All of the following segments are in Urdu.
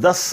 10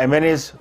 MNAs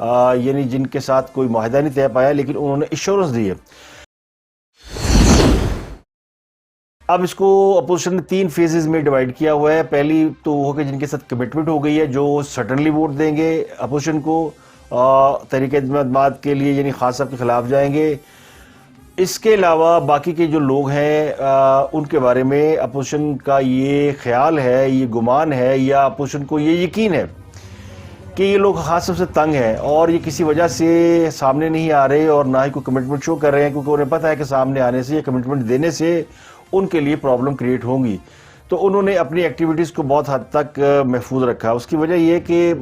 یعنی جن کے ساتھ کوئی معاہدہ نہیں طے پایا، لیکن انہوں نے ایشورنس دی ہے۔ اب اس کو اپوزیشن نے 3 فیزز میں ڈیوائیڈ کیا ہوا ہے۔ پہلی تو وہ کہ جن کے ساتھ کمٹمنٹ ہو گئی ہے، جو سٹنلی ووٹ دیں گے اپوزیشن کو تحریک اعتماد کے لیے، یعنی خان صاحب کے خلاف جائیں گے۔ اس کے علاوہ باقی کے جو لوگ ہیں ان کے بارے میں اپوزیشن کا یہ خیال ہے، یہ گمان ہے، یا اپوزیشن کو یہ یقین ہے کہ یہ لوگ خان صاحب سے تنگ ہیں اور یہ کسی وجہ سے سامنے نہیں آ رہے اور نہ ہی کوئی کمٹمنٹ شو کر رہے ہیں، کیونکہ انہیں پتہ ہے کہ سامنے آنے سے یا کمٹمنٹ دینے سے ان کے لیے پرابلم کریٹ ہوں گی۔ تو انہوں نے اپنی ایکٹیویٹیز کو بہت حد تک محفوظ رکھا۔ اس کی وجہ یہ کہ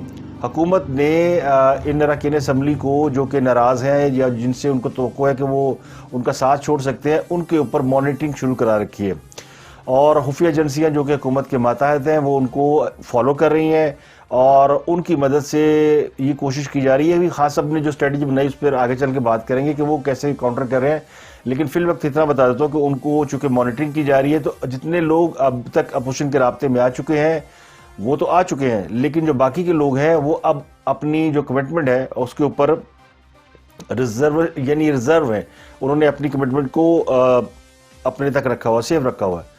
حکومت نے ان اراکین اسمبلی کو جو کہ ناراض ہیں یا جن سے ان کو توقع ہے کہ وہ ان کا ساتھ چھوڑ سکتے ہیں، ان کے اوپر مانیٹرنگ شروع کرا رکھی ہے، اور خفیہ ایجنسیاں جو کہ حکومت کے ماتحت ہیں وہ ان کو فالو کر رہی ہیں، اور ان کی مدد سے یہ کوشش کی جا رہی ہے۔ ابھی خان صاحب نے جو اسٹریٹجی بنائی اس پر آگے چل کے بات کریں گے کہ وہ کیسے کاؤنٹر کر رہے ہیں، لیکن فی الوقت اتنا بتا دیتا ہوں کہ ان کو چونکہ مانیٹرنگ کی جا رہی ہے، تو جتنے لوگ اب تک اپوزیشن کے رابطے میں آ چکے ہیں وہ تو آ چکے ہیں، لیکن جو باقی کے لوگ ہیں وہ اب اپنی جو کمٹمنٹ ہے اس کے اوپر ریزرو ہیں، انہوں نے اپنی کمٹمنٹ کو اپنے تک رکھا ہوا، سیف رکھا ہوا ہے۔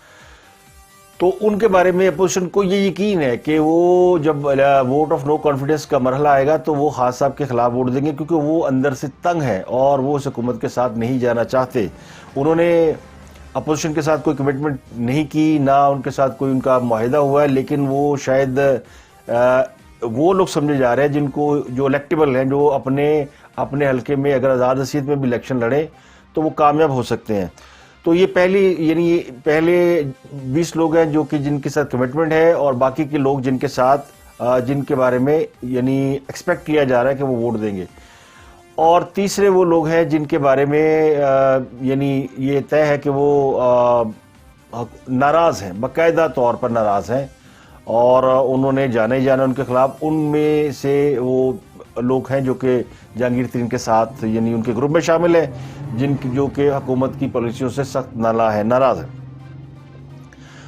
تو ان کے بارے میں اپوزیشن کو یہ یقین ہے کہ وہ جب ووٹ آف نو کانفیڈنس کا مرحلہ آئے گا تو وہ خان صاحب کے خلاف ووٹ دیں گے، کیونکہ وہ اندر سے تنگ ہے اور وہ اس حکومت کے ساتھ نہیں جانا چاہتے۔ انہوں نے اپوزیشن کے ساتھ کوئی کمٹمنٹ نہیں کی، نہ ان کے ساتھ کوئی ان کا معاہدہ ہوا ہے، لیکن وہ شاید وہ لوگ سمجھے جا رہے ہیں جن کو جو الیکٹیبل ہیں، جو اپنے حلقے میں اگر آزاد حیثیت میں بھی الیکشن لڑیں تو وہ کامیاب ہو سکتے ہیں۔ تو یہ پہلے 20 لوگ ہیں جو کہ جن کے ساتھ کمٹمنٹ ہے، اور باقی کے لوگ جن کے بارے میں یعنی ایکسپیکٹ کیا جا رہا ہے کہ وہ ووٹ دیں گے، اور تیسرے وہ لوگ ہیں جن کے بارے میں یعنی یہ طے ہے کہ وہ ناراض ہیں، باقاعدہ طور پر ناراض ہیں، اور انہوں نے جانا ہی جانا ان کے خلاف۔ ان میں سے وہ لوگ ہیں جو کہ جہانگیر ترین کے ساتھ یعنی ان کے گروپ میں شامل ہیں، جو کہ حکومت کی پالیسیوں سے سخت ناراض ہیں۔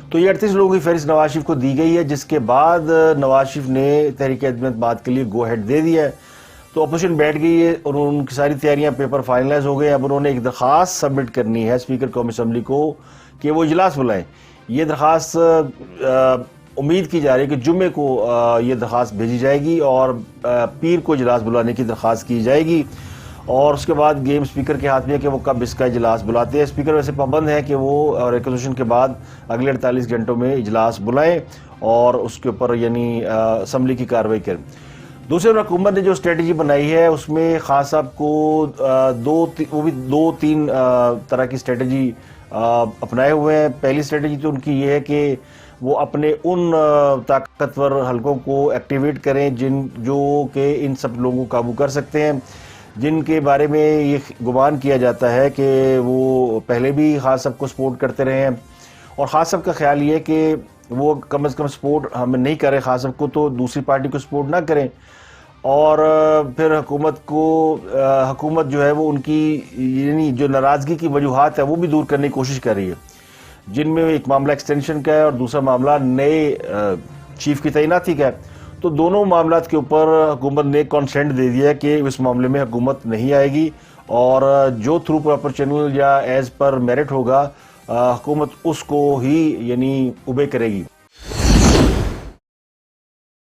تو یہ 38 لوگوں کی فہرست نواز شریف کو دی گئی ہے، جس کے بعد نواز شریف نے تحریک اعتماد کے لیے گو ہیڈ دے دیا ہے۔ تو اپوزیشن بیٹھ گئی ہے اور ان کی ساری تیاریاں، پیپر فائنلائز ہو گئے ہیں۔ اب انہوں نے ایک درخواست سبمٹ کرنی ہے اسپیکر قومی اسمبلی کو کہ وہ اجلاس بلائیں۔ یہ درخواست امید کی جا رہی ہے کہ جمعے کو یہ درخواست بھیجی جائے گی اور پیر کو اجلاس بلانے کی درخواست کی جائے گی، اور اس کے بعد گیم اسپیکر کے ہاتھ میں ہے کہ وہ کب اس کا اجلاس بلاتے ہیں۔ اسپیکر ویسے پابند ہے کہ وہ ریزولوشن کے بعد اگلے 48 گھنٹوں میں اجلاس بلائیں اور اس کے اوپر یعنی اسمبلی کی کارروائی کریں۔ دوسرے حکومت نے جو اسٹریٹجی بنائی ہے اس میں خان صاحب کو وہ بھی 2-3 طرح کی اسٹریٹجی اپنائے ہوئے ہیں۔ پہلی اسٹریٹجی تو ان کی یہ ہے کہ وہ اپنے ان طاقتور حلقوں کو ایکٹیویٹ کریں جو کہ ان سب لوگوں کو قابو کر سکتے ہیں، جن کے بارے میں یہ گمان کیا جاتا ہے کہ وہ پہلے بھی خان صاحب کو سپورٹ کرتے رہے ہیں، اور خان صاحب کا خیال یہ ہے کہ وہ کم از کم سپورٹ ہم نہیں کریں خان صاحب کو تو دوسری پارٹی کو سپورٹ نہ کریں، اور پھر حکومت جو ہے وہ ان کی یعنی جو ناراضگی کی وجوہات ہے وہ بھی دور کرنے کی کوشش کر رہی ہے، جن میں ایک معاملہ ایکسٹینشن کا ہے اور دوسرا معاملہ نئے چیف کی تعیناتی کا ہے۔ تو دونوں معاملات کے اوپر حکومت نے کانسنٹ دے دیا ہے کہ اس معاملے میں حکومت نہیں آئے گی، اور جو تھرو پراپر چینل یا ایز پر میرٹ ہوگا حکومت اس کو ہی یعنی اوبے کرے گی۔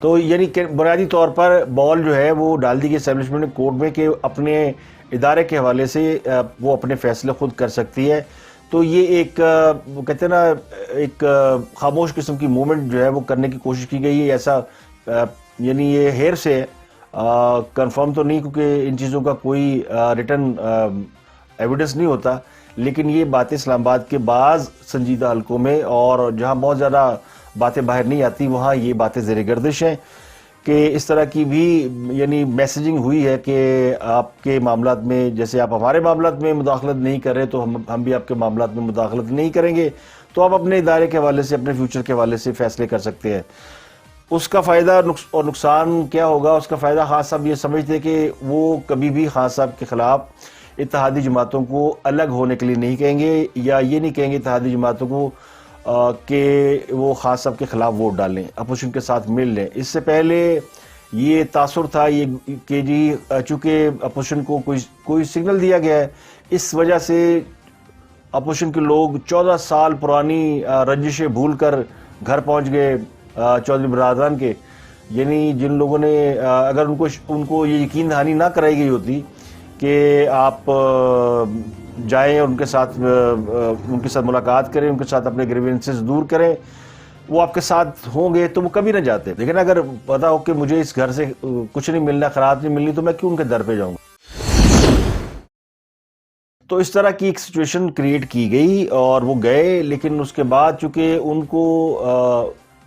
تو یعنی بنیادی طور پر بال جو ہے وہ ڈال دی گئی اسٹیبلشمنٹ کورٹ میں کہ اپنے ادارے کے حوالے سے وہ اپنے فیصلے خود کر سکتی ہے۔ تو یہ ایک وہ کہتے ہیں نا ایک خاموش قسم کی موومنٹ جو ہے وہ کرنے کی کوشش کی گئی ہے، ایسا یعنی یہ ہیر سے کنفرم تو نہیں کیونکہ ان چیزوں کا کوئی ریٹن ایویڈنس نہیں ہوتا، لیکن یہ باتیں اسلام آباد کے بعض سنجیدہ حلقوں میں اور جہاں بہت زیادہ باتیں باہر نہیں آتی وہاں یہ باتیں زیر گردش ہیں کہ اس طرح کی بھی یعنی میسیجنگ ہوئی ہے کہ آپ کے معاملات میں جیسے آپ ہمارے معاملات میں مداخلت نہیں کر رہے تو ہم بھی آپ کے معاملات میں مداخلت نہیں کریں گے، تو آپ اپنے ادارے کے حوالے سے اپنے فیوچر کے حوالے سے فیصلے کر سکتے ہیں۔ اس کا فائدہ اور نقصان کیا ہوگا؟ اس کا فائدہ خان صاحب یہ سمجھتے کہ وہ کبھی بھی خان صاحب کے خلاف اتحادی جماعتوں کو الگ ہونے کے لیے نہیں کہیں گے، یا یہ نہیں کہیں گے اتحادی جماعتوں کو کہ وہ خان صاحب کے خلاف ووٹ ڈالیں، اپوزیشن کے ساتھ مل لیں۔ اس سے پہلے یہ تاثر تھا یہ کہ جی چونکہ اپوزیشن کو کوئی سگنل دیا گیا ہے، اس وجہ سے اپوزیشن کے لوگ 14 سال پرانی رنجشیں بھول کر گھر پہنچ گئے چودھری برادران کے، یعنی جن لوگوں نے اگر ان کو یہ یقین دہانی نہ کرائی گئی ہوتی کہ آپ جائیں اور ان کے ساتھ ملاقات کریں، ان کے ساتھ اپنے گریوینسز دور کریں، وہ آپ کے ساتھ ہوں گے تو وہ کبھی نہ جاتے. لیکن اگر پتا ہو کہ مجھے اس گھر سے کچھ نہیں ملنا، خیرات نہیں ملنی، تو میں کیوں ان کے در پہ جاؤں گا؟ تو اس طرح کی ایک سچویشن کریٹ کی گئی اور وہ گئے. لیکن اس کے بعد چونکہ ان کو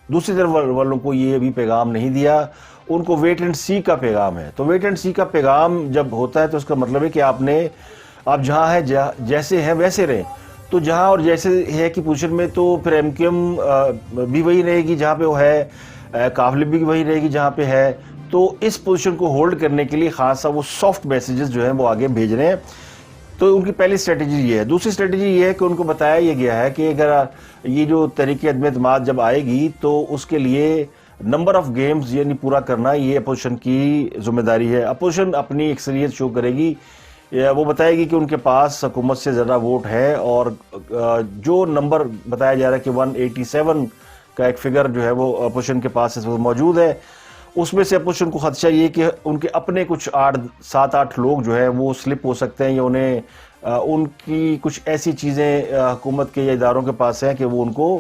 دوسری طرف والوں کو یہ ابھی پیغام نہیں دیا، ان کو ویٹ اینڈ سی کا پیغام ہے. تو ویٹ اینڈ سی کا پیغام جب ہوتا ہے تو اس کا مطلب ہے کہ آپ جہاں ہیں جیسے ہیں ویسے رہیں. تو جہاں اور جیسے ہے کی پوزیشن میں تو پھر ایم کیو ایم بھی وہی رہے گی جہاں پہ وہ ہے، قافلے بھی وہی رہے گی جہاں پہ ہے. تو اس پوزیشن کو ہولڈ کرنے کے لیے خاصا وہ سافٹ میسیجز جو ہیں وہ آگے بھیج رہے ہیں. تو ان کی پہلی اسٹریٹجی یہ ہے. دوسری اسٹریٹجی یہ ہے کہ ان کو بتایا یہ گیا ہے کہ اگر یہ جو تحریک عدم اعتماد جب آئے گی تو اس کے لیے نمبر آف گیمز یعنی پورا کرنا یہ اپوزیشن کی ذمہ داری ہے. اپوزیشن اپنی اکثریت شو کرے گی، وہ بتائے گی کہ ان کے پاس حکومت سے زیادہ ووٹ ہے، اور جو نمبر بتایا جا رہا ہے کہ 187 کا ایک فگر جو ہے وہ اپوزیشن کے پاس موجود ہے، اس میں سے اپوزیشن کو خدشہ یہ کہ ان کے اپنے کچھ 7-8 لوگ جو ہے وہ سلپ ہو سکتے ہیں، یا انہیں ان کی کچھ ایسی چیزیں حکومت کے یا اداروں کے پاس ہیں کہ وہ ان کو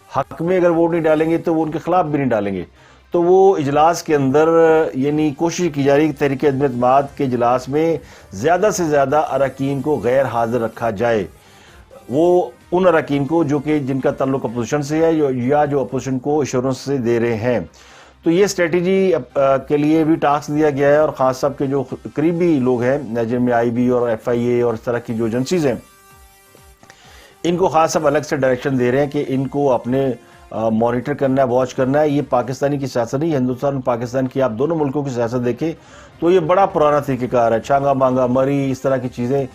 حق میں اگر ووٹ نہیں ڈالیں گے تو وہ ان کے خلاف بھی نہیں ڈالیں گے. تو وہ اجلاس کے اندر یعنی کوشش کی جا رہی کہ تحریک عدم اعتماد کے اجلاس میں زیادہ سے زیادہ اراکین کو غیر حاضر رکھا جائے. وہ ان اراکین کو جو کہ جن کا تعلق اپوزیشن سے ہے یا جو اپوزیشن کو ایشورنس سے دے رہے ہیں. تو یہ اسٹریٹجی کے لیے بھی ٹاسک دیا گیا ہے، اور خان صاحب کے جو قریبی لوگ ہیں جن میں آئی بی اور ایف آئی اے اور اس طرح کی جو ایجنسیز ہیں، ان کو خان صاحب الگ سے ڈائریکشن دے رہے ہیں کہ ان کو اپنے مانیٹر کرنا ہے، واچ کرنا ہے. یہ پاکستانی کی سیاست نہیں، ہندوستان اور پاکستان کی آپ دونوں ملکوں کی سیاست دیکھیں تو یہ بڑا پرانا طریقہ کار ہے. چانگا مانگا مری اس طرح کی چیزیں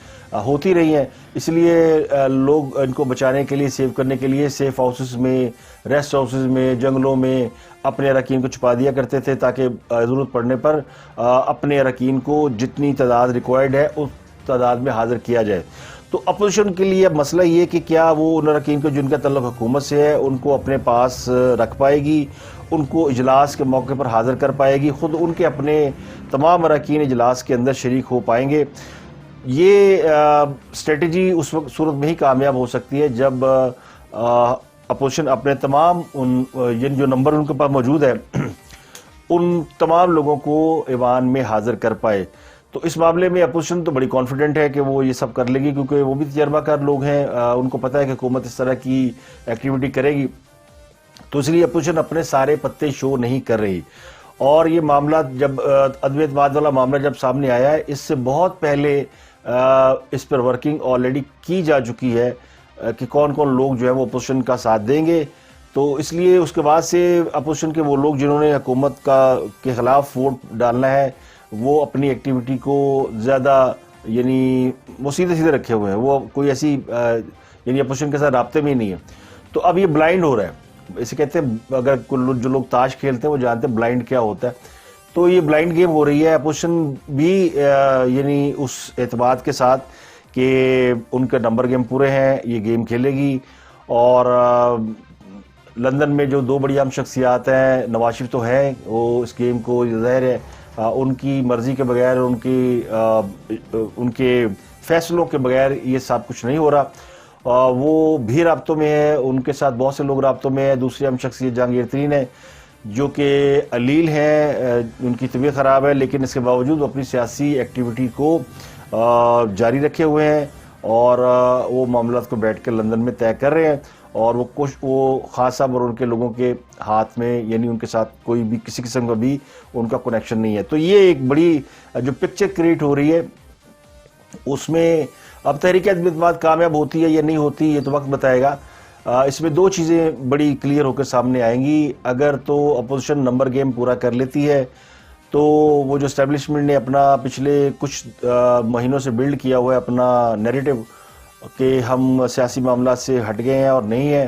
ہوتی رہی ہیں. اس لیے لوگ ان کو بچانے کے لیے، سیو کرنے کے لیے سیف ہاؤسز میں، ریسٹ ہاؤسز میں، جنگلوں میں اپنے اراکین کو چھپا دیا کرتے تھے تاکہ ضرورت پڑنے پر اپنے اراکین کو جتنی تعداد ریکوائرڈ ہے اس تعداد میں حاضر کیا جائے. تو اپوزیشن کے لیے اب مسئلہ یہ کہ کیا وہ ان اراکین کو جن کا تعلق حکومت سے ہے ان کو اپنے پاس رکھ پائے گی، ان کو اجلاس کے موقع پر حاضر کر پائے گی، خود ان کے اپنے تمام اراکین اجلاس کے اندر شریک ہو پائیں گے. یہ اسٹریٹجی اس وقت صورت میں ہی کامیاب ہو سکتی ہے جب اپوزیشن اپنے تمام جو نمبر ان کے پاس موجود ہے ان تمام لوگوں کو ایوان میں حاضر کر پائے. تو اس معاملے میں اپوزیشن تو بڑی کانفیڈنٹ ہے کہ وہ یہ سب کر لے گی، کیونکہ وہ بھی تجربہ کار لوگ ہیں، ان کو پتہ ہے کہ حکومت اس طرح کی ایکٹیویٹی کرے گی. تو اس لیے اپوزیشن اپنے سارے پتے شو نہیں کر رہی. اور یہ معاملہ جب عدم اعتماد والا معاملہ جب سامنے آیا ہے، اس سے بہت پہلے اس پر ورکنگ آلریڈی کی جا چکی ہے کہ کون کون لوگ جو ہے وہ اپوزیشن کا ساتھ دیں گے. تو اس لیے اس کے بعد سے اپوزیشن کے وہ لوگ جنہوں نے حکومت کے خلاف ووٹ ڈالنا ہے وہ اپنی ایکٹیویٹی کو زیادہ یعنی وہ سیدھے رکھے ہوئے ہیں، وہ کوئی ایسی یعنی اپوزیشن کے ساتھ رابطے میں ہی نہیں ہے. تو اب یہ بلائنڈ ہو رہا ہے، اسے کہتے ہیں اگر جو لوگ تاش کھیلتے ہیں وہ جانتے ہیں بلائنڈ کیا ہوتا ہے. تو یہ بلائنڈ گیم ہو رہی ہے. اپوزیشن بھی یعنی اس اعتماد کے ساتھ کہ ان کے نمبر گیم پورے ہیں یہ گیم کھیلے گی. اور لندن میں جو 2 بڑی اہم شخصیات ہیں، نواز شریف تو ہیں، وہ اس گیم کو ظاہر ہے ان کی مرضی کے بغیر، ان کے فیصلوں کے بغیر یہ سب کچھ نہیں ہو رہا. وہ بھی رابطوں میں ہے، ان کے ساتھ بہت سے لوگ رابطوں میں ہیں. دوسری اہم شخصیت جہانگیر ترین ہے جو کہ علیل ہیں، ان کی طبیعت خراب ہے، لیکن اس کے باوجود وہ اپنی سیاسی ایکٹیویٹی کو جاری رکھے ہوئے ہیں اور وہ معاملات کو بیٹھ کے لندن میں طے کر رہے ہیں. اور وہ خان صاحب اور ان کے لوگوں کے ہاتھ میں یعنی ان کے ساتھ کوئی بھی کسی قسم کا بھی ان کا کنیکشن نہیں ہے. تو یہ ایک بڑی جو پکچر کریٹ ہو رہی ہے، اس میں اب تحریک عدم اعتماد کامیاب ہوتی ہے یا نہیں ہوتی یہ تو وقت بتائے گا. اس میں 2 چیزیں بڑی کلیئر ہو کے سامنے آئیں گی. اگر تو اپوزیشن نمبر گیم پورا کر لیتی ہے تو وہ جو اسٹیبلشمنٹ نے اپنا پچھلے کچھ مہینوں سے بلڈ کیا ہوا ہے اپنا نیریٹو کہ ہم سیاسی معاملات سے ہٹ گئے ہیں اور نہیں ہیں،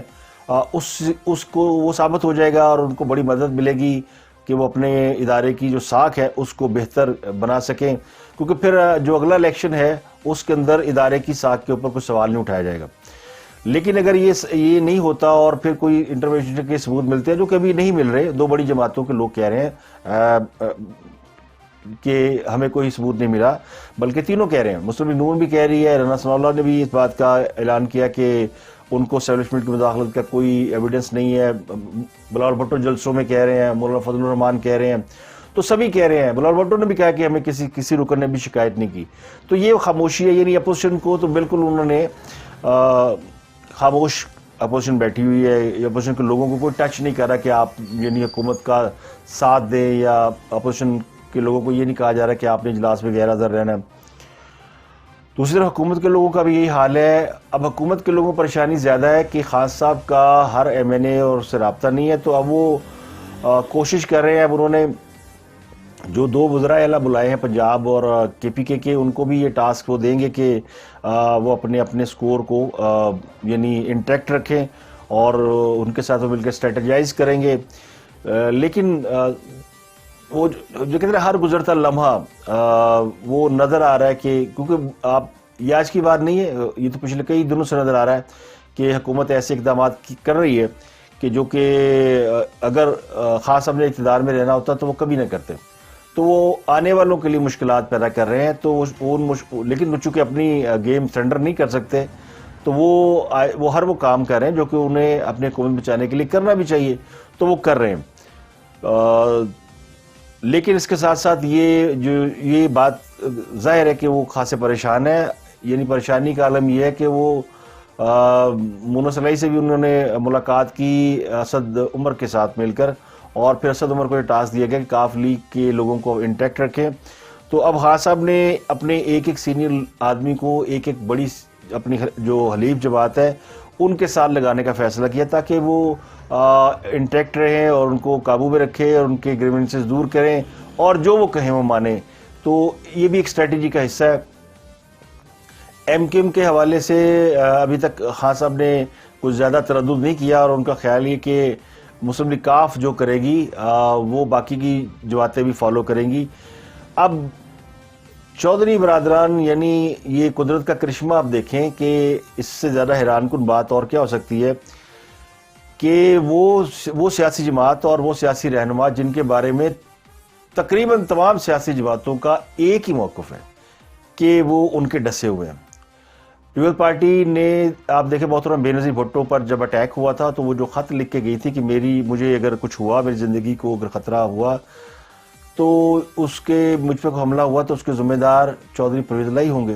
اس کو وہ ثابت ہو جائے گا اور ان کو بڑی مدد ملے گی کہ وہ اپنے ادارے کی جو ساکھ ہے اس کو بہتر بنا سکیں، کیونکہ پھر جو اگلا الیکشن ہے اس کے اندر ادارے کی ساکھ کے اوپر کوئی سوال نہیں اٹھایا جائے گا۔ لیکن اگر یہ نہیں ہوتا اور پھر کوئی انٹرونشن کے ثبوت ملتے ہیں، جو کہ ابھی نہیں مل رہے، دو بڑی جماعتوں کے لوگ کہہ رہے ہیں کہ ہمیں کوئی ثبوت نہیں ملا، بلکہ تینوں کہہ رہے ہیں، مسلم لیگ نون بھی کہہ رہی ہے، رانا ثناء اللہ نے بھی اس بات کا اعلان کیا کہ ان کو اسٹیبلشمنٹ کی مداخلت کا کوئی ایویڈنس نہیں ہے، بلاول بھٹو جلسوں میں کہہ رہے ہیں، مولانا فضل الرحمان کہہ رہے ہیں، تو سبھی کہہ رہے ہیں، بلاول بھٹو نے بھی کہا کہ ہمیں کسی رکن نے بھی شکایت نہیں کی۔ تو یہ خاموشی ہے، یعنی اپوزیشن کو تو بالکل انہوں نے خاموش اپوزیشن بیٹھی ہوئی ہے، اپوزیشن کے لوگوں کو کوئی ٹچ نہیں کر رہا کہ آپ یعنی حکومت کا ساتھ دیں، یا اپوزیشن کے لوگوں کو یہ نہیں کہا جا رہا کہ آپ نے اجلاس میں غیر حاضر رہنا ہے۔ دوسری طرف حکومت کے لوگوں کا بھی یہی حال ہے۔ اب حکومت کے لوگوں کو پریشانی زیادہ ہے کہ خان صاحب کا ہر ایم این اے اور اس سے رابطہ نہیں ہے، تو اب وہ کوشش کر رہے ہیں۔ اب انہوں نے جو دو وزراء اعلیٰ بلائے ہیں پنجاب اور کے پی کے، ان کو بھی یہ ٹاسک وہ دیں گے کہ وہ اپنے سکور کو یعنی انٹیکٹ رکھیں اور ان کے ساتھ وہ مل کے اسٹریٹجائز کریں گے۔ لیکن وہ جو کہتے ہیں ہر گزرتا لمحہ وہ نظر آ رہا ہے کہ کیونکہ آپ یہ آج کی بات نہیں ہے، یہ تو پچھلے کئی دنوں سے نظر آ رہا ہے کہ حکومت ایسے اقدامات کر رہی ہے کہ جو کہ اگر خان صاحب نے اقتدار میں رہنا ہوتا تو وہ کبھی نہ کرتے، تو وہ آنے والوں کے لیے مشکلات پیدا کر رہے ہیں۔ تو لیکن چونکہ اپنی گیم سرنڈر نہیں کر سکتے، تو وہ ہر وہ کام کر رہے ہیں جو کہ انہیں اپنے حکومت بچانے کے لیے کرنا بھی چاہیے، تو وہ کر رہے ہیں۔ لیکن اس کے ساتھ ساتھ یہ بات ظاہر ہے کہ وہ خاصے پریشان ہے، یعنی پریشانی کا عالم یہ ہے کہ وہ مونس علیہ سے بھی انہوں نے ملاقات کی اسد عمر کے ساتھ مل کر، اور پھر اسد عمر کو یہ ٹاسک دیا گیا کہ کاف لیگ کے لوگوں کو انٹیکٹ رکھیں۔ تو اب خان صاحب نے اپنے ایک سینئر آدمی کو ایک بڑی اپنی جو حلیف جماعت ہے ان کے ساتھ لگانے کا فیصلہ کیا تاکہ وہ انٹیکٹ رہیں اور ان کو قابو میں رکھیں اور ان کے گریونسز دور کریں، اور جو وہ کہیں وہ مانیں۔ تو یہ بھی ایک اسٹریٹجی کا حصہ ہے۔ ایم کیو ایم کے حوالے سے ابھی تک خان صاحب نے کچھ زیادہ تردد نہیں کیا، اور ان کا خیال یہ کہ مسلم لیگ کاف جو کرے گی وہ باقی کی جماعتیں بھی فالو کریں گی۔ اب چودھری برادران، یعنی یہ قدرت کا کرشمہ آپ دیکھیں کہ اس سے زیادہ حیران کن بات اور کیا ہو سکتی ہے کہ وہ سیاسی جماعت اور وہ سیاسی رہنما جن کے بارے میں تقریباً تمام سیاسی جماعتوں کا ایک ہی موقف ہے کہ وہ ان کے ڈسے ہوئے ہیں۔ پیپلز پارٹی نے آپ دیکھیں محترم بے نظیر بھٹو پر جب اٹیک ہوا تھا تو وہ جو خط لکھ کے گئی تھی کہ مجھے اگر کچھ ہوا، میری زندگی کو اگر خطرہ ہوا تو مجھ پہ حملہ ہوا تو اس کے ذمہ دار چودھری پرویز الہی ہوں گے۔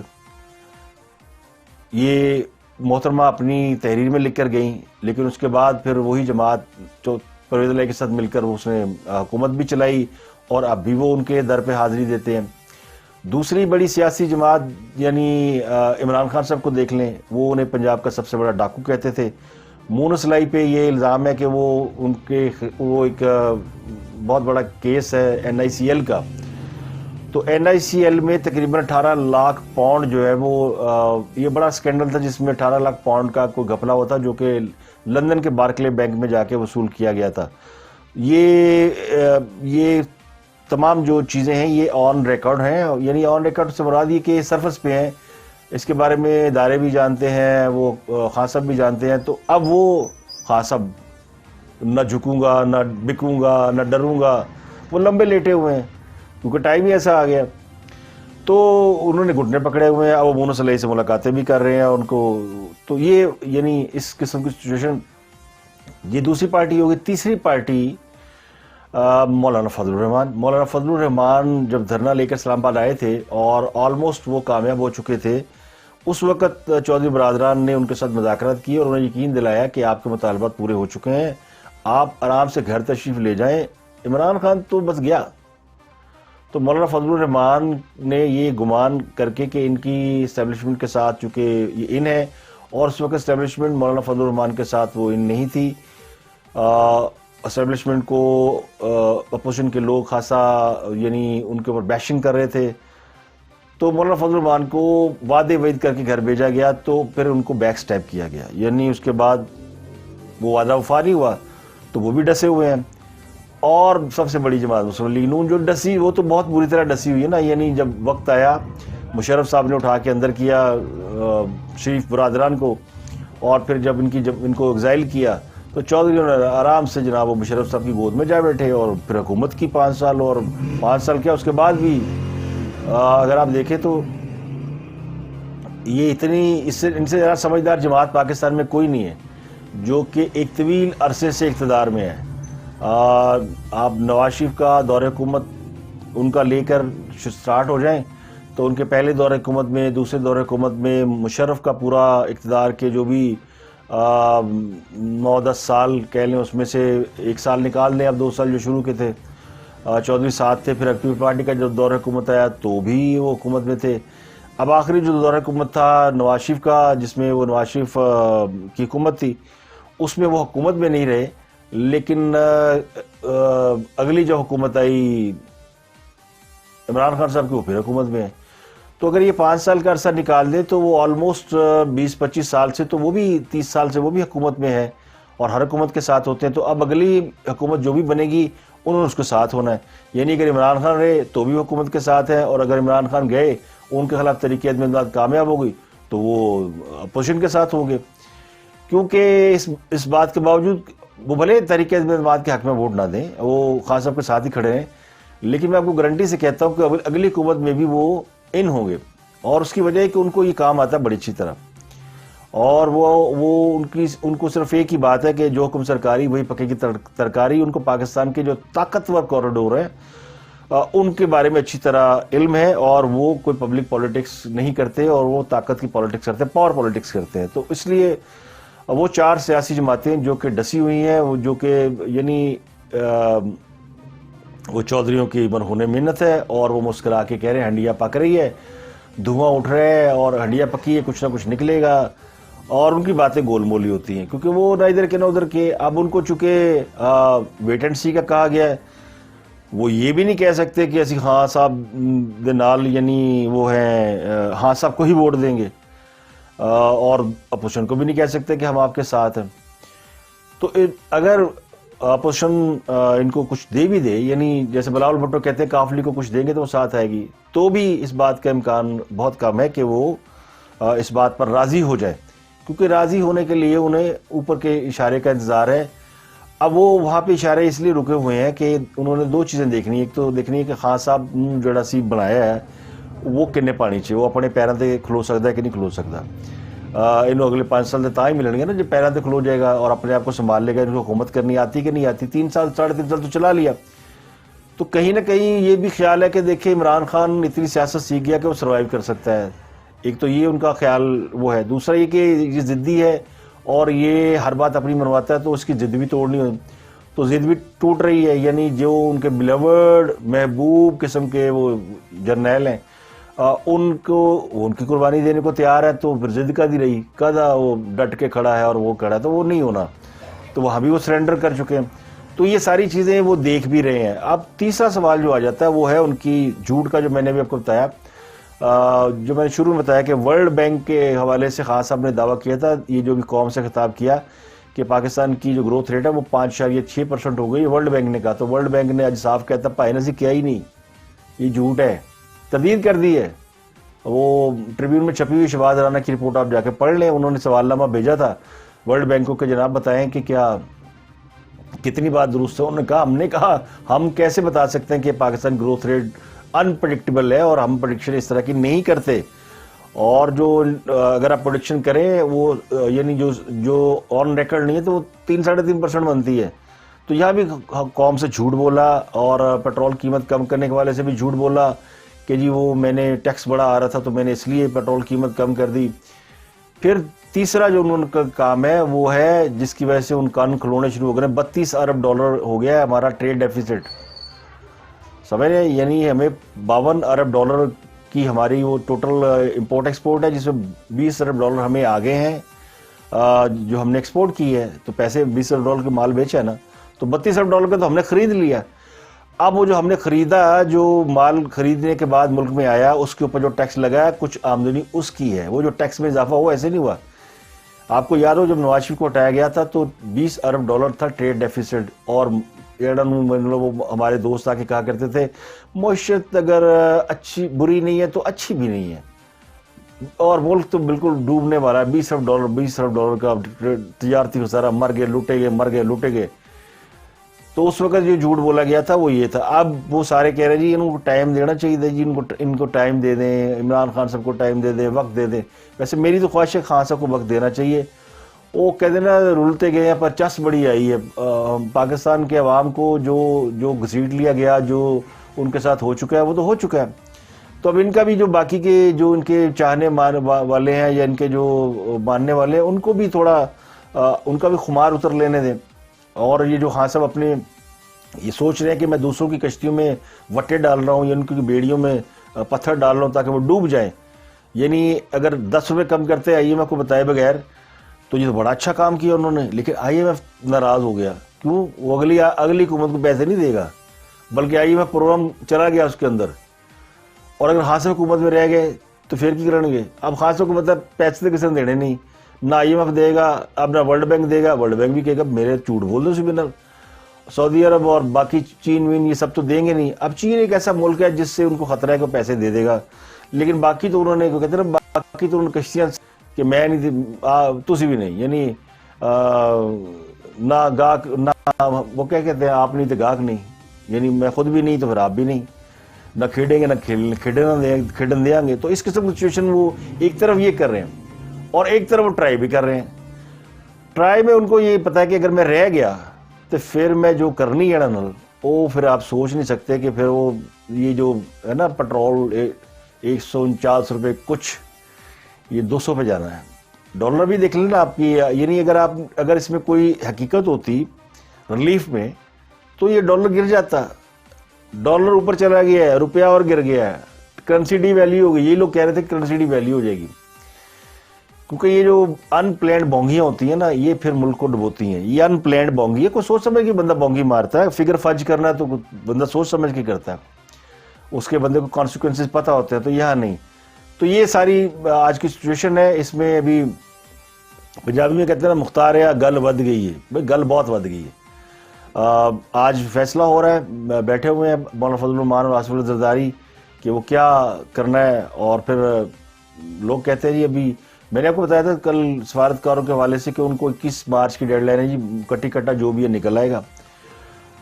یہ محترمہ اپنی تحریر میں لکھ کر گئیں، لیکن اس کے بعد پھر وہی جماعت جو پرویز الہی کے ساتھ مل کر اس نے حکومت بھی چلائی، اور اب بھی وہ ان کے در پہ حاضری دیتے ہیں۔ دوسری بڑی سیاسی جماعت یعنی عمران خان صاحب کو دیکھ لیں، وہ انہیں پنجاب کا سب سے بڑا ڈاکو کہتے تھے۔ مونس علیہ پہ یہ الزام ہے کہ وہ ایک بہت بڑا کیس ہے این آئی سی ایل کا، تو این آئی سی ایل میں تقریباً 18 لاکھ پاؤنڈ جو ہے وہ یہ بڑا سکینڈل تھا، جس میں 18 لاکھ پاؤنڈ کا کوئی گھپلا ہوا تھا جو کہ لندن کے بارکلے بینک میں جا کے وصول کیا گیا تھا۔ یہ تمام جو چیزیں ہیں یہ آن ریکارڈ ہیں، یعنی آن ریکارڈ سے مراد یہ کہ سرفس پہ ہیں، اس کے بارے میں ادارے بھی جانتے ہیں، وہ خان صاحب بھی جانتے ہیں۔ تو اب وہ خان صاحب نہ جھکوں گا، نہ بکوں گا، نہ ڈروں گا، وہ لمبے لیٹے ہوئے ہیں کیونکہ ٹائم ہی ایسا آ گیا۔ تو انہوں نے گھٹنے پکڑے ہوئے ہیں، اب وہ مونس علیہ سے ملاقاتیں بھی کر رہے ہیں ان کو۔ تو یہ یعنی اس قسم کی سچویشن، یہ دوسری پارٹی ہوگی۔ تیسری پارٹی مولانا فضل الرحمان جب دھرنا لے کر اسلام آباد آئے تھے اور آلموسٹ وہ کامیاب ہو چکے تھے، اس وقت چودھری برادران نے ان کے ساتھ مذاکرات کی اور انہیں یقین دلایا کہ آپ کے مطالبات پورے ہو چکے ہیں، آپ آرام سے گھر تشریف لے جائیں۔ عمران خان تو بس گیا، تو مولانا فضل الرحمان نے یہ گمان کر کے کہ ان کی اسٹیبلشمنٹ کے ساتھ، چونکہ یہ ان ہے اور اس وقت اسٹیبلشمنٹ مولانا فضل الرحمان کے ساتھ وہ ان نہیں تھی، اسٹیبلشمنٹ کو اپوزیشن کے لوگ خاصا یعنی ان کے اوپر بیشنگ کر رہے تھے، تو مولانا فضل الرحمان کو وعدے وعید کر کے گھر بھیجا گیا، تو پھر ان کو بیک سٹیپ کیا گیا، یعنی اس کے بعد وہ وعدہ وفا نہیں ہوا تو وہ بھی ڈسے ہوئے ہیں. اور سب سے بڑی جماعت مسلم لیگ نون جو ڈسی، وہ تو بہت بری طرح ڈسی ہوئی ہے نا. یعنی جب وقت آیا مشرف صاحب نے اٹھا کے اندر کیا شریف برادران کو، اور پھر جب ان کو ایگزائل کیا تو چودھریوں نے آرام سے جناب وہ مشرف صاحب کی گود میں جا بیٹھے اور پھر حکومت کی 5 سال. اور 5 سال کیا اس کے بعد بھی اگر آپ دیکھیں تو یہ ان سے زیادہ سمجھدار جماعت پاکستان میں کوئی نہیں ہے جو کہ ایک طویل عرصے سے اقتدار میں ہے. آپ نواز شریف کا دور حکومت ان کا لے کر سٹارٹ ہو جائیں تو ان کے پہلے دور حکومت میں، دوسرے دور حکومت میں مشرف کا پورا اقتدار کے جو بھی 9-10 سال کہہ لیں، اس میں سے 1 سال نکال لیں. اب 2 سال جو شروع کے تھے چودھری ساتھ تھے. پھر پیپلز پارٹی کا جو دور حکومت آیا تو بھی وہ حکومت میں تھے. اب آخری جو دور حکومت تھا نواز شریف کا، جس میں وہ نواز شریف کی حکومت تھی، اس میں وہ حکومت میں نہیں رہے. لیکن اگلی جو حکومت آئی عمران خان صاحب کی، وہ پھر حکومت میں ہے. تو اگر یہ 5 سال کا عرصہ نکال دیں تو وہ آلموسٹ 20-25 سال سے، تو وہ بھی 30 سال سے وہ بھی حکومت میں ہے اور ہر حکومت کے ساتھ ہوتے ہیں. تو اب اگلی حکومت جو بھی بنے گی انہوں نے اس کے ساتھ ہونا ہے. یعنی اگر عمران خان رہے تو بھی حکومت کے ساتھ ہیں، اور اگر عمران خان گئے ان کے خلاف تحریک عدم امداد کامیاب ہو گئی تو وہ اپوزیشن کے ساتھ ہوں گے. کیونکہ اس بات کے باوجود وہ بھلے تحریک عدم امداد کے حق میں ووٹ نہ دیں، وہ خان صاحب کے ساتھ ہی کھڑے ہیں، لیکن میں آپ کو گارنٹی سے کہتا ہوں کہ اگلی حکومت میں بھی وہ ان ہوں گے. اور اس کی وجہ ہے کہ ان کو یہ کام آتا ہے بڑی اچھی طرح، اور وہ ان کو صرف ایک ہی بات ہے کہ جو حکم سرکاری وہی پکے کی ترکاری. ان کو پاکستان کے جو طاقتور کوریڈور ہیں ان کے بارے میں اچھی طرح علم ہے، اور وہ کوئی پبلک پالیٹکس نہیں کرتے، اور وہ طاقت کی پالیٹکس کرتے ہیں، پاور پالیٹکس کرتے ہیں. تو اس لیے وہ 4 سیاسی جماعتیں جو کہ ڈسی ہوئی ہیں، وہ جو کہ یعنی وہ چودھریوں کی مرہون محنت ہے، اور وہ مسکرا کے کہہ رہے ہیں ہنڈیا پک رہی ہے، دھواں اٹھ رہا ہے اور ہنڈیا پکی ہے، کچھ نہ کچھ نکلے گا. اور ان کی باتیں گول مولی ہوتی ہیں کیونکہ وہ نہ ادھر کے نہ ادھر کے. اب ان کو چونکہ ویٹ اینڈ سی کا کہا گیا ہے، وہ یہ بھی نہیں کہہ سکتے کہ اسی خان صاحب دے نال یعنی وہ ہیں خان صاحب کو ہی ووٹ دیں گے، اور اپوزیشن کو بھی نہیں کہہ سکتے کہ ہم آپ کے ساتھ ہیں. تو اگر اپوزیشن ان کو کچھ دے بھی دے، یعنی جیسے بلاول بھٹو کہتے ہیں کافلی کو کچھ دیں گے تو وہ ساتھ آئے گی، تو بھی اس بات کا امکان بہت کم ہے کہ وہ اس بات پر راضی ہو جائے، کیونکہ راضی ہونے کے لیے انہیں اوپر کے اشارے کا انتظار ہے. اب وہ وہاں پہ اشارے اس لیے رکے ہوئے ہیں کہ انہوں نے 2 چیزیں دیکھنی ہے. ایک تو دیکھنی ہے کہ خان صاحب جڑا سی بنایا ہے وہ کنے پانی چاہیے، وہ اپنے پیروں تے کھلو سکتا ہے کہ نہیں کھلو سکتا. انہوں اگلے 5 سال تاں ہی ملیں گے نا جب پیروں تے کھلو جائے گا اور اپنے آپ کو سنبھال لے گا. ان کو حکومت کرنی آتی کہ نہیں آتی، 3 سال 3.5 سال تو چلا لیا. تو کہیں نہ کہیں یہ بھی خیال ہے کہ دیکھیں عمران خان اتنی سیاست سیکھ گیا کہ وہ سروائیو کر سکتا ہے. ایک تو یہ ان کا خیال وہ ہے. دوسرا یہ کہ یہ ضدی ہے اور یہ ہر بات اپنی منواتا ہے، تو اس کی ضد بھی توڑنی ہو تو ضد بھی ٹوٹ رہی ہے. یعنی جو ان کے بلیورڈ محبوب قسم کے وہ جرنیل ہیں، ان کی قربانی دینے کو تیار ہے، تو پھر ضد کا دی رہی کدا وہ ڈٹ کے کھڑا ہے اور وہ کھڑا ہے تو وہ نہیں ہونا. تو وہاں بھی وہ سرنڈر کر چکے ہیں. تو یہ ساری چیزیں وہ دیکھ بھی رہے ہیں. اب تیسرا سوال جو آ جاتا ہے وہ ہے ان کی جھوٹ کا، جو میں نے بھی آپ کو بتایا، جو میں نے شروع میں بتایا کہ ورلڈ بینک کے حوالے سے خان صاحب نے دعویٰ کیا تھا، یہ جو بھی قوم سے خطاب کیا کہ پاکستان کی جو گروتھ ریٹ ہے وہ 5.6% ہو گئی، ورلڈ بینک نے کہا. تو ورلڈ بینک نے آج صاف کہتا بھائی نسی کیا ہی نہیں، یہ جھوٹ ہے، تردید کر دی ہے. وہ ٹریبیون میں چھپی ہوئی شہباز رانا کی رپورٹ آپ جا کے پڑھ لیں. انہوں نے سوال نامہ بھیجا تھا ورلڈ بینک کو کہ جناب بتائیں کہ کیا کتنی بات درست ہے. انہوں نے کہا ہم کیسے بتا سکتے ہیں کہ پاکستان گروتھ ریٹ انپریڈکٹیبل ہے، اور ہم پریڈکشن اس طرح کی نہیں کرتے. اور جو اگر آپ پروڈکشن کریں وہ یعنی جو آن ریکارڈ نہیں ہے تو وہ 3-3.5% بنتی ہے. تو یہاں بھی قوم سے جھوٹ بولا، اور پیٹرول قیمت کم کرنے کے والے سے بھی جھوٹ بولا کہ جی وہ میں نے ٹیکس بڑا آ رہا تھا تو میں نے اس لیے پیٹرول قیمت کم کر دی. پھر تیسرا جو ان کا کام ہے وہ ہے جس کی وجہ سے ان کان کھلونے شروع ہو گئے. $32 ارب ہو گیا ہے ہمارا ٹریڈ ڈیفیسٹ، سمجھ رہے ہیں؟ یعنی ہمیں $52 ارب کی ہماری وہ ٹوٹل امپورٹ ایکسپورٹ ہے، جس میں $20 ارب ہمیں آگے ہیں جو ہم نے ایکسپورٹ کی ہے. تو پیسے $20 ارب کے مال بیچا ہے نا، تو $32 ارب کا تو ہم نے خرید لیا. اب وہ جو ہم نے خریدا، جو مال خریدنے کے بعد ملک میں آیا، اس کے اوپر جو ٹیکس لگا ہے کچھ آمدنی اس کی ہے. وہ جو ٹیکس میں اضافہ ہوا ایسے نہیں ہوا. آپ کو یاد ہو جب نواز شریف کو ہٹایا گیا تھا تو 20 ارب ڈالر تھا ٹریڈ ڈیفیسٹ، اور ایرڈن وہ ہمارے دوست آ کے کہا کرتے تھے معیشت اگر اچھی بری نہیں ہے تو اچھی بھی نہیں ہے، اور ملک تو بالکل ڈوبنے والا ہے، 20 ارب ڈالر کا تجارتی خسارہ، مر گئے لوٹے گئے۔ تو اس وقت جو جھوٹ بولا گیا تھا وہ یہ تھا۔ اب وہ سارے کہہ رہے جی ان کو ٹائم دینا چاہیے تھا، جی ان کو ٹائم دے دیں، عمران خان صاحب کو ٹائم دے دیں، وقت دے دیں۔ ویسے میری تو خواہش ہے خان صاحب کو وقت دینا چاہیے، وہ کہتے نا رولتے گئے ہیں پر چس بڑی آئی ہے۔ پاکستان کے عوام کو جو گھسیٹ لیا گیا، جو ان کے ساتھ ہو چکا ہے وہ تو ہو چکا ہے۔ تو اب ان کا بھی جو باقی کے جو ان کے چاہنے والے ہیں یا ان کے جو ماننے والے ہیں ان کو بھی تھوڑا ان کا بھی خمار اتر لینے دیں۔ اور یہ جو خان صاحب اپنے یہ سوچ رہے ہیں کہ میں دوسروں کی کشتیوں میں وٹے ڈال رہا ہوں یا ان کی بیڑیوں میں پتھر ڈال رہا ہوں تاکہ وہ ڈوب جائیں، یعنی اگر 10 روپے کم کرتے آئی ایم ایف کو بتائے بغیر تو یہ تو بڑا اچھا کام کیا انہوں نے، لیکن آئی ایم ایف ناراض ہو گیا۔ کیوں؟ وہ اگلی حکومت کو پیسے نہیں دے گا، بلکہ آئی ایم ایف پروگرام چلا گیا اس کے اندر، اور اگر خاص حکومت میں رہ گئے تو پھر کی کریں گے؟ اب خاص حکومت پیسے تو کسی نے دینے نہیں، نہ آئی ایم ایف دے گا، اب نہ ورلڈ بینک دے گا۔ ورلڈ بینک بھی کہے گا میرے جھوٹ بول دو بنا، سعودی عرب اور باقی چین وین یہ سب تو دیں گے نہیں۔ اب چین ایک ایسا ملک ہے جس سے ان کو خطرہ ہے کہ پیسے دے دے گا، لیکن باقی تو انہوں نے کہتے ہیں باقی تو انہوں نے کشتیاں کہ میں نہیں تسی بھی نہیں، یعنی نہ گاہک نہ وہ کیا کہتے ہیں آپ نہیں تو گاہک نہیں، یعنی میں خود بھی نہیں تو پھر آپ بھی نہیں، نہ کھیڑیں گے نہ کھیڑن دیں گے۔ تو اس قسم کی سچویشن وہ ایک طرف یہ کر رہے ہیں اور ایک طرف وہ ٹرائی بھی کر رہے ہیں۔ ٹرائی میں ان کو یہ پتا ہے کہ اگر میں رہ گیا تو پھر میں جو کرنی ہے نا وہ پھر آپ سوچ نہیں سکتے کہ پھر وہ یہ جو ہے نا پٹرول 149 روپے کچھ یہ 200 پہ جانا ہے۔ ڈالر بھی دیکھ لینا آپ کی، یعنی اگر اس میں کوئی حقیقت ہوتی ریلیف میں تو یہ ڈالر گر جاتا، ڈالر اوپر چلا گیا ہے، روپیہ اور گر گیا ہے، کرنسی ڈی ویلیو ہو گئی۔ یہ لوگ کہہ رہے تھے کرنسی ڈی ویلیو ہو جائے گی، کیونکہ یہ جو ان پلانڈ بونگیاں ہوتی ہیں نا یہ پھر ملک کو ڈبوتی ہیں۔ یہ ان پلانڈ بونگی ہے، کوئی سوچ سمجھ کے بندہ بونگی مارتا ہے، فگر فج کرنا ہے تو بندہ سوچ سمجھ کے کرتا ہے، اس کے بندے کو کانسیکوینسز پتہ ہوتے ہیں، تو یہاں نہیں۔ تو یہ ساری آج کی سچویشن ہے۔ اس میں ابھی پنجابی میں کہتے ہیں نا مختار ہے گل ود گئی ہے، بھائی گل بہت ود گئی ہے۔ آج فیصلہ ہو رہا ہے، بیٹھے ہوئے ہیں مولانا فضل الرحمان اور آصف علی زرداری کہ وہ کیا کرنا ہے، اور پھر لوگ کہتے ہیں جی ابھی میں نے آپ کو بتایا تھا کل سفارتکاروں کے حوالے سے کہ ان کو 21 مارچ کی ڈیڈ لائن ہے جی، کٹی کٹا جو بھی ہے نکل آئے گا۔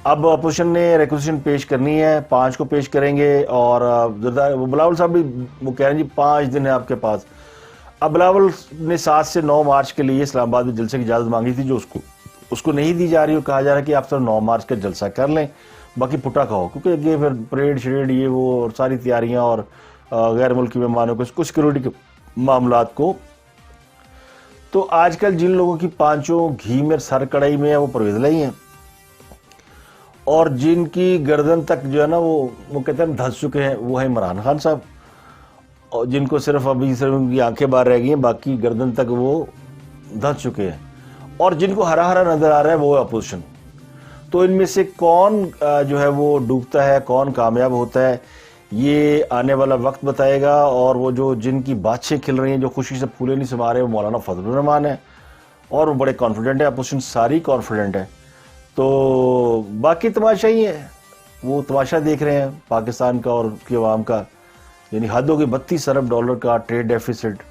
اب اپوزیشن نے ریکوزیشن پیش کرنی ہے، 5 کو پیش کریں گے، اور بلاول صاحب بھی وہ کہہ رہے ہیں جی 5 دن ہے آپ کے پاس۔ اب بلاول نے 7 سے 9 مارچ کے لیے اسلام آباد میں جلسے کی اجازت مانگی تھی، جو اس کو نہیں دی جا رہی، اور کہا جا رہا ہے کہ آپ 9 مارچ کا جلسہ کر لیں، باقی پٹا کھاؤ، کیونکہ یہ پھر پریڈ شریڈ یہ وہ اور ساری تیاریاں اور غیر ملکی مہمانوں کو کچھ سیکورٹی کے معاملات کو۔ تو آج کل جن لوگوں کی پانچوں گھی میں سر کڑائی میں ہے وہ پرویز لائی ہیں، اور جن کی گردن تک جو ہے نا وہ کہتے ہیں دھس چکے ہیں، وہ ہے عمران خان صاحب، اور جن کو صرف ابھی ان کی آنکھیں باہر رہ گئی ہیں، باقی گردن تک وہ دھس چکے ہیں، اور جن کو ہرا ہرا نظر آ رہا ہے وہ ہے اپوزیشن۔ تو ان میں سے کون جو ہے وہ ڈوبتا ہے، کون کامیاب ہوتا ہے، یہ آنے والا وقت بتائے گا۔ اور وہ جن کی باتیں کھل رہی ہیں، جو خوشی سے پھولے نہیں سما رہے، وہ مولانا فضل الرحمان ہے، اور وہ بڑے کانفیڈنٹ ہے، اپوزیشن ساری کانفیڈنٹ ہے۔ تو باقی تماشا ہی ہے، وہ تماشا دیکھ رہے ہیں پاکستان کا اور اس کی عوام کا، یعنی حد ہوگی 32 ارب ڈالر کا ٹریڈ ڈیفیسٹ،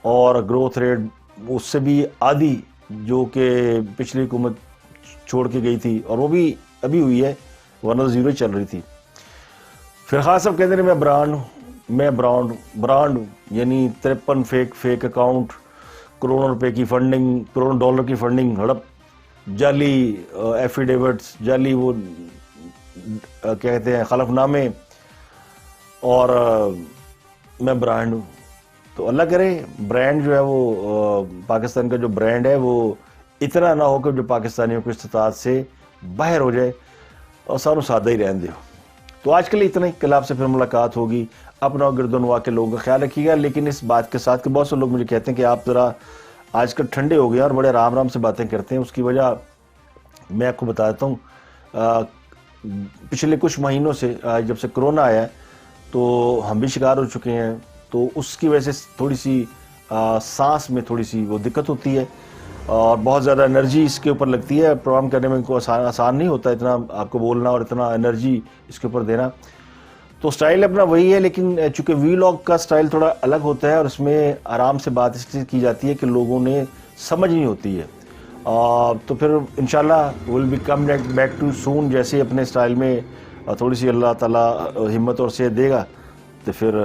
اور گروتھ ریٹ اس سے بھی آدھی جو کہ پچھلی حکومت چھوڑ کے گئی تھی، اور وہ بھی ابھی ہوئی ہے، ورنہ زیرو چل رہی تھی۔ پھر خان صاحب کہتے ہیں میں برانڈ ہوں، یعنی 53 فیک اکاؤنٹ، کروڑوں روپے کی فنڈنگ، کروڑوں ڈالر کی فنڈنگ، ہڑپ، جعلی ایفیڈیوٹس، جعلی وہ کہتے ہیں خلف نامے، اور میں برانڈ ہوں۔ تو اللہ کرے برانڈ جو ہے وہ پاکستان کا جو برانڈ ہے وہ اتنا نہ ہو کہ جو پاکستانیوں کو استطاعت سے باہر ہو جائے، اور ساروں سادہ ہی رہن دیو۔ تو آج کے لیے اتنا ہی، کل آپ سے پھر ملاقات ہوگی۔ اپنا گرد و نواح کے لوگوں کا خیال رکھیے گا، لیکن اس بات کے ساتھ کہ بہت سے لوگ مجھے کہتے ہیں کہ آپ ذرا آج کل ٹھنڈے ہو گئے اور بڑے آرام سے باتیں کرتے ہیں۔ اس کی وجہ میں آپ کو بتا دیتا ہوں، پچھلے کچھ مہینوں سے جب سے کرونا آیا ہے تو ہم بھی شکار ہو چکے ہیں، تو اس کی وجہ سے تھوڑی سی سانس میں تھوڑی سی وہ دقت ہوتی ہے اور بہت زیادہ انرجی اس کے اوپر لگتی ہے. پروگرام کرنے میں کو آسان نہیں ہوتا اتنا آپ کو بولنا اور اتنا انرجی اس کے اوپر دینا. تو سٹائل اپنا وہی ہے, لیکن چونکہ وی لاگ کا سٹائل تھوڑا الگ ہوتا ہے اور اس میں آرام سے بات اس لیے کی جاتی ہے کہ لوگوں نے سمجھ نہیں ہوتی ہے. تو پھر انشاءاللہ will be come back to soon, جیسے اپنے سٹائل میں تھوڑی سی اللہ تعالیٰ ہمت اور صحت دے گا تو پھر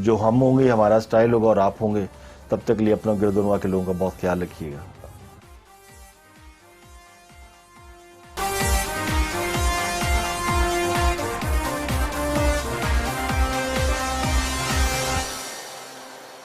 جو ہم ہوں گے ہمارا سٹائل ہوگا اور آپ ہوں گے. تب تک لیے اپنا گردنوا کے لوگوں کا بہت خیال رکھیے گا.